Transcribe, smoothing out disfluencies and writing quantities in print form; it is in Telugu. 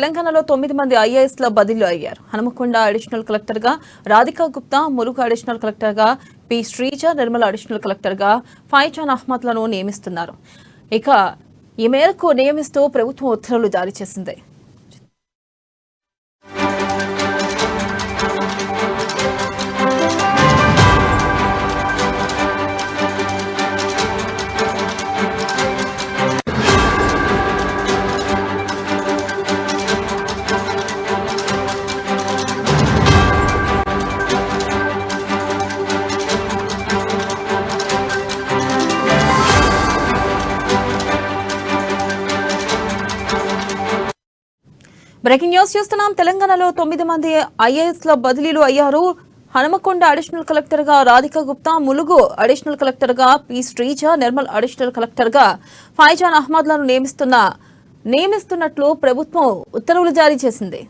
తెలంగాణలో 9 మంది ఐఏఎస్ల బదిలీ అయ్యారు. హనుమకొండ అడిషనల్ కలెక్టర్ గా రాధికా గుప్తా, ములుగు అడిషనల్ కలెక్టర్ గా P Sreeja, Nirmala additional collector గా ఫైజాన్ అహ్మద్లను నియమిస్తున్నారు. ఇక ఈ మేరకు నియమిస్తూ ప్రభుత్వం ఉత్తర్వులు జారీ చేసింది. బ్రేకింగ్ న్యూస్ చూస్తున్నాం. తెలంగాణలో 9 మంది ఐఏఎస్ల బదిలీలు అయ్యారు. హనుమకొండ అడిషనల్ కలెక్టర్ గా రాధికా గుప్తా, ములుగు అడిషనల్ కలెక్టర్ గా P Sreeja, Nirmal additional collector గా ఫైజాన్ అహ్మద్లను నియమిస్తున్నట్లు ప్రభుత్వం ఉత్తర్వులు జారీ చేసింది.